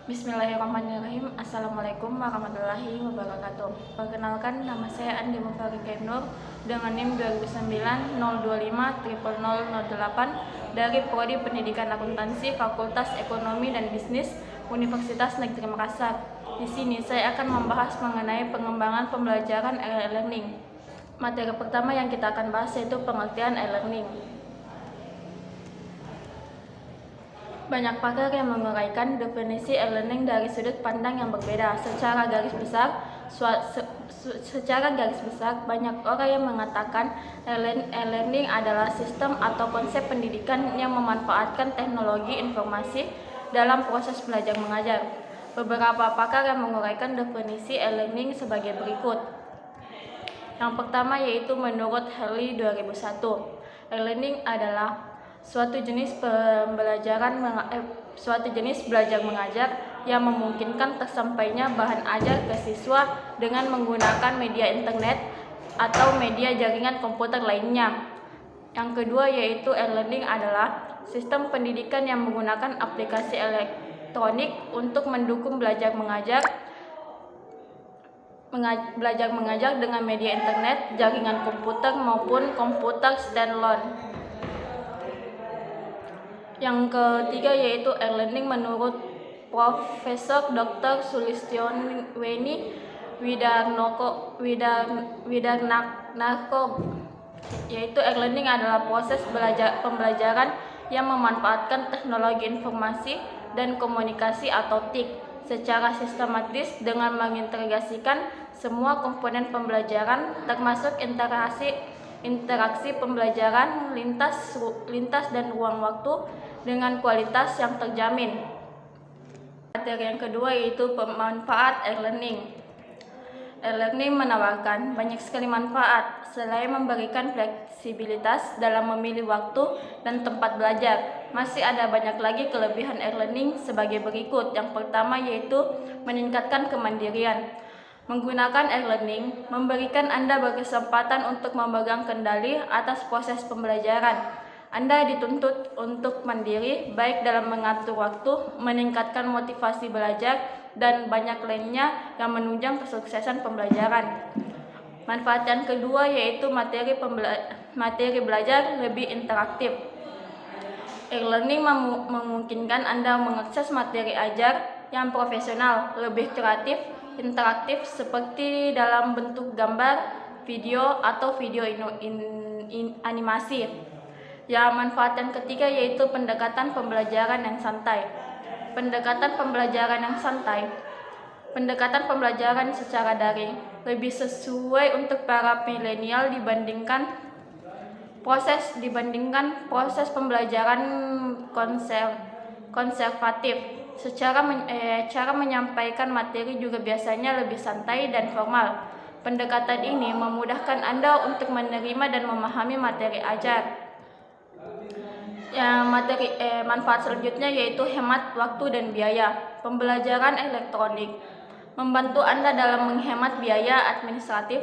Bismillahirrahmanirrahim. Assalamualaikum warahmatullahi wabarakatuh. Perkenalkan, nama saya Andi Mufarika Nur dengan NIM 2009 025 0008 dari Prodi Pendidikan Akuntansi Fakultas Ekonomi dan Bisnis Universitas Negeri Makassar. Di sini saya akan membahas mengenai pengembangan pembelajaran e-learning. Materi pertama yang kita akan bahas yaitu pengertian e-learning. Banyak pakar yang menguraikan definisi e-learning dari sudut pandang yang berbeda. Secara garis besar, banyak orang yang mengatakan e-learning adalah sistem atau konsep pendidikan yang memanfaatkan teknologi informasi dalam proses belajar mengajar. Beberapa pakar yang menguraikan definisi e-learning sebagai berikut. Yang pertama yaitu menurut Harley 2001, e-learning adalah suatu jenis belajar mengajar yang memungkinkan tersampainya bahan ajar ke siswa dengan menggunakan media internet atau media jaringan komputer lainnya. Yang kedua yaitu e-learning adalah sistem pendidikan yang menggunakan aplikasi elektronik untuk mendukung belajar mengajar dengan media internet, jaringan komputer maupun komputer standalone. Yang ketiga yaitu e-learning menurut Profesor Dr. Sulistionweni Widarnoko, yaitu e-learning adalah proses pembelajaran yang memanfaatkan teknologi informasi dan komunikasi atau TIK secara sistematis dengan mengintegrasikan semua komponen pembelajaran termasuk interaksi pembelajaran lintas dan ruang waktu dengan kualitas yang terjamin. Materi yang kedua yaitu pemanfaat e-learning. E-learning menawarkan banyak sekali manfaat selain memberikan fleksibilitas dalam memilih waktu dan tempat belajar. Masih ada banyak lagi kelebihan e-learning sebagai berikut. Yang pertama yaitu meningkatkan kemandirian. Menggunakan e-learning memberikan Anda berkesempatan untuk memegang kendali atas proses pembelajaran. Anda dituntut untuk mandiri, baik dalam mengatur waktu, meningkatkan motivasi belajar, dan banyak lainnya yang menunjang kesuksesan pembelajaran. Manfaat yang kedua yaitu materi belajar lebih interaktif. E-learning memungkinkan Anda mengakses materi ajar yang profesional, lebih kreatif, interaktif seperti dalam bentuk gambar, video, atau video animasi. Yang manfaat yang ketiga yaitu pendekatan pembelajaran yang santai. Pendekatan pembelajaran secara daring lebih sesuai untuk para milenial dibandingkan proses pembelajaran konservatif. Cara menyampaikan materi juga biasanya lebih santai dan formal. Pendekatan ini memudahkan Anda untuk menerima dan memahami materi ajar. Manfaat selanjutnya yaitu hemat waktu dan biaya. Pembelajaran elektronik membantu Anda dalam menghemat biaya administratif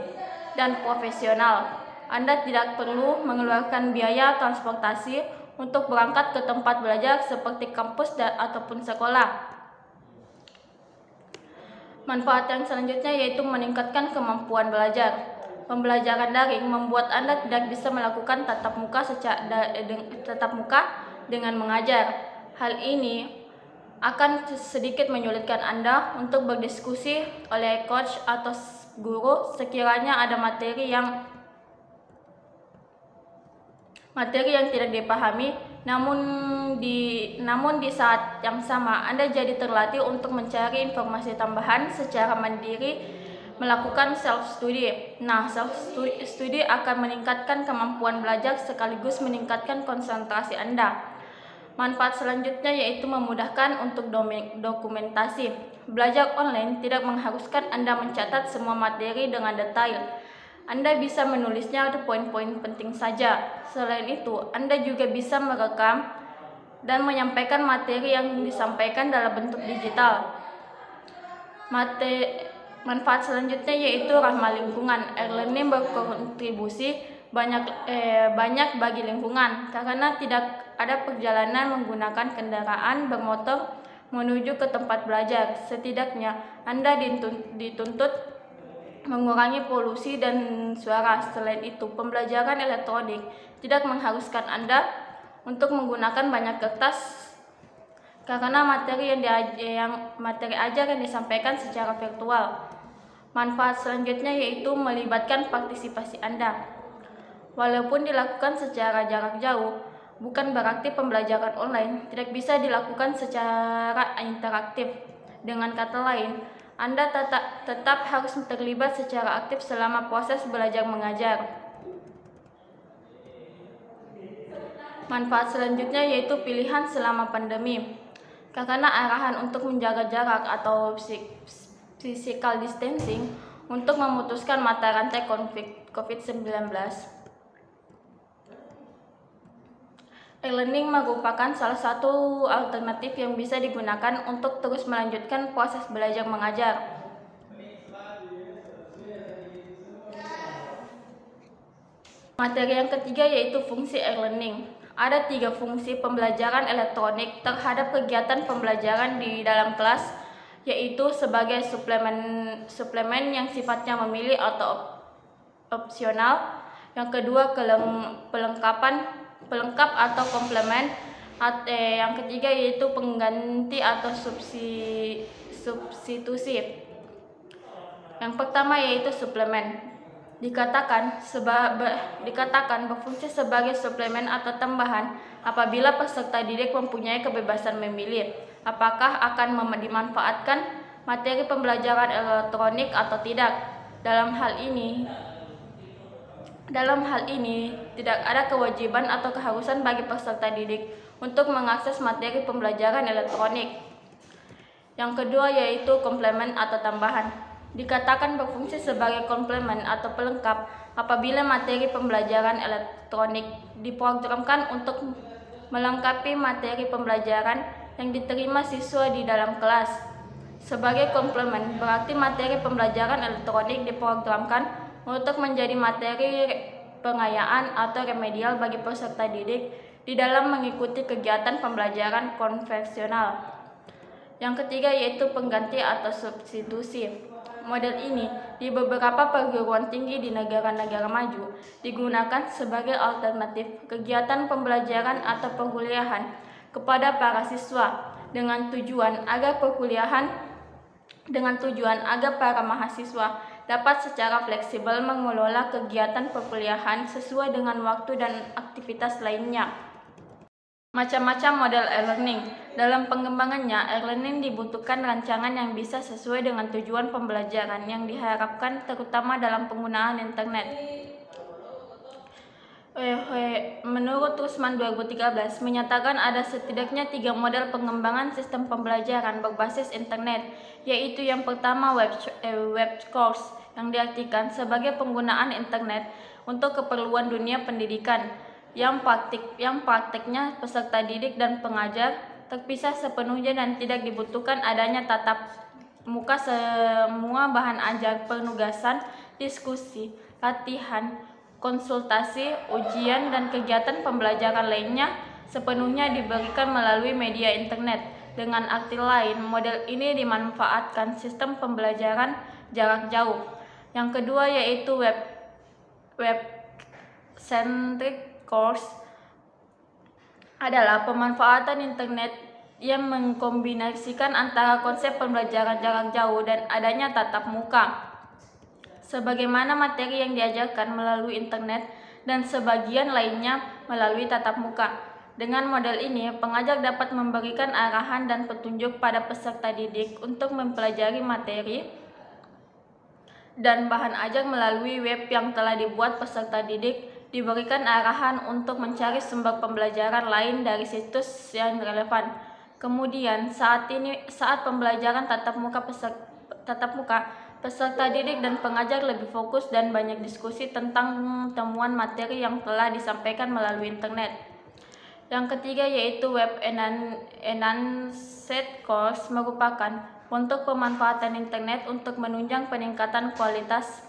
dan profesional. Anda tidak perlu mengeluarkan biaya transportasi untuk berangkat ke tempat belajar seperti kampus ataupun sekolah. Manfaat yang selanjutnya yaitu meningkatkan kemampuan belajar. Pembelajaran daring membuat Anda tidak bisa melakukan tatap muka dengan mengajar. Hal ini akan sedikit menyulitkan Anda untuk berdiskusi oleh coach atau guru sekiranya ada materi yang tidak dipahami. Namun di saat yang sama Anda jadi terlatih untuk mencari informasi tambahan secara mandiri, melakukan self-study. Self-study akan meningkatkan kemampuan belajar sekaligus meningkatkan konsentrasi Anda. Manfaat selanjutnya yaitu memudahkan untuk dokumentasi. Belajar online tidak mengharuskan Anda mencatat semua materi dengan detail. Anda bisa menulisnya di poin-poin penting saja. Selain itu, Anda juga bisa merekam dan menyampaikan materi yang disampaikan dalam bentuk digital. Manfaat selanjutnya yaitu ramah lingkungan. E-learning berkontribusi banyak bagi lingkungan karena tidak ada perjalanan menggunakan kendaraan bermotor menuju ke tempat belajar. Setidaknya Anda dituntut mengurangi polusi dan suara. Selain itu, pembelajaran elektronik tidak mengharuskan Anda untuk menggunakan banyak kertas karena materi ajar yang disampaikan secara virtual. Manfaat selanjutnya yaitu melibatkan partisipasi Anda. Walaupun dilakukan secara jarak jauh, bukan berarti pembelajaran online tidak bisa dilakukan secara interaktif. Dengan kata lain, Anda tetap harus terlibat secara aktif selama proses belajar mengajar. Manfaat selanjutnya yaitu pilihan selama pandemi. Karena arahan untuk menjaga jarak atau physical distancing untuk memutuskan mata rantai COVID-19. E-learning merupakan salah satu alternatif yang bisa digunakan untuk terus melanjutkan proses belajar mengajar. Materi yang ketiga yaitu fungsi e-learning. Ada 3 fungsi pembelajaran elektronik terhadap kegiatan pembelajaran di dalam kelas, yaitu sebagai suplemen yang sifatnya memilih atau opsional. Yang kedua, pelengkap atau komplement. Yang ketiga yaitu pengganti atau substitusi. Yang pertama yaitu suplemen. Dikatakan berfungsi sebagai suplemen atau tambahan apabila peserta didik mempunyai kebebasan memilih apakah akan dimanfaatkan materi pembelajaran elektronik atau tidak. Dalam hal ini tidak ada kewajiban atau keharusan bagi peserta didik untuk mengakses materi pembelajaran elektronik. Yang kedua yaitu komplement atau tambahan. Dikatakan berfungsi sebagai komplement atau pelengkap apabila materi pembelajaran elektronik diprogramkan untuk melengkapi materi pembelajaran yang diterima siswa di dalam kelas. Sebagai komplement berarti materi pembelajaran elektronik diprogramkan untuk menjadi materi pengayaan atau remedial bagi peserta didik di dalam mengikuti kegiatan pembelajaran konvensional. Yang ketiga yaitu pengganti atau substitusi. Model ini di beberapa perguruan tinggi di negara-negara maju digunakan sebagai alternatif kegiatan pembelajaran atau perkuliahan kepada para siswa dengan tujuan agar para mahasiswa dapat secara fleksibel mengelola kegiatan perkuliahan sesuai dengan waktu dan aktivitas lainnya. Macam-macam model e-learning. Dalam pengembangannya, e-learning dibutuhkan rancangan yang bisa sesuai dengan tujuan pembelajaran yang diharapkan terutama dalam penggunaan internet. Menurut Rusman 2013 menyatakan ada setidaknya 3 model pengembangan sistem pembelajaran berbasis internet, yaitu yang pertama web course yang diartikan sebagai penggunaan internet untuk keperluan dunia pendidikan. Yang praktiknya peserta didik dan pengajar terpisah sepenuhnya dan tidak dibutuhkan adanya tatap muka. Semua bahan ajar, penugasan, diskusi, latihan, konsultasi, ujian, dan kegiatan pembelajaran lainnya sepenuhnya diberikan melalui media internet. Dengan arti lain, model ini dimanfaatkan sistem pembelajaran jarak jauh. Yang kedua yaitu web-centric course adalah pemanfaatan internet yang mengkombinasikan antara konsep pembelajaran jarak jauh dan adanya tatap muka. Sebagaimana materi yang diajarkan melalui internet dan sebagian lainnya melalui tatap muka. Dengan model ini, pengajar dapat memberikan arahan dan petunjuk pada peserta didik untuk mempelajari materi dan bahan ajar melalui web yang telah dibuat. Peserta didik diberikan arahan untuk mencari sumber pembelajaran lain dari situs yang relevan. Kemudian saat pembelajaran tatap muka, peserta didik dan pengajar lebih fokus dan banyak diskusi tentang temuan materi yang telah disampaikan melalui internet. Yang ketiga yaitu web enhanced course merupakan bentuk pemanfaatan internet untuk menunjang peningkatan kualitas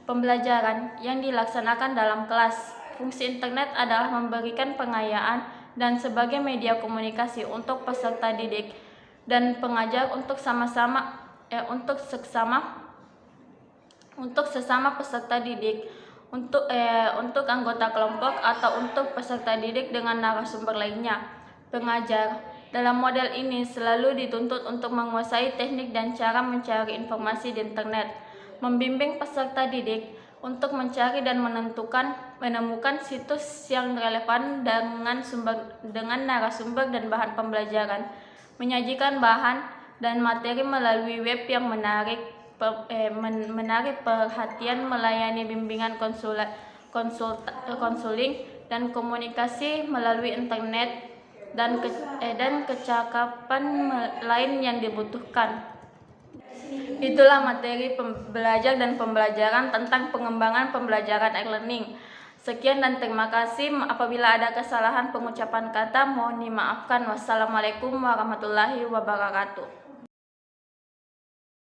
pembelajaran yang dilaksanakan dalam kelas. Fungsi internet adalah memberikan pengayaan dan sebagai media komunikasi untuk peserta didik dan pengajar untuk sesama peserta didik, untuk anggota kelompok atau untuk peserta didik dengan narasumber lainnya. Pengajar dalam model ini selalu dituntut untuk menguasai teknik dan cara mencari informasi di internet, membimbing peserta didik untuk mencari dan menemukan situs yang relevan dengan narasumber dan bahan pembelajaran, menyajikan bahan dan materi melalui web yang menarik perhatian, melayani bimbingan konseling dan komunikasi melalui internet dan kecakapan lain yang dibutuhkan. Itulah materi belajar dan pembelajaran tentang pengembangan pembelajaran e-learning. Sekian dan terima kasih. Apabila ada kesalahan pengucapan kata, mohon dimaafkan. Wassalamualaikum warahmatullahi wabarakatuh.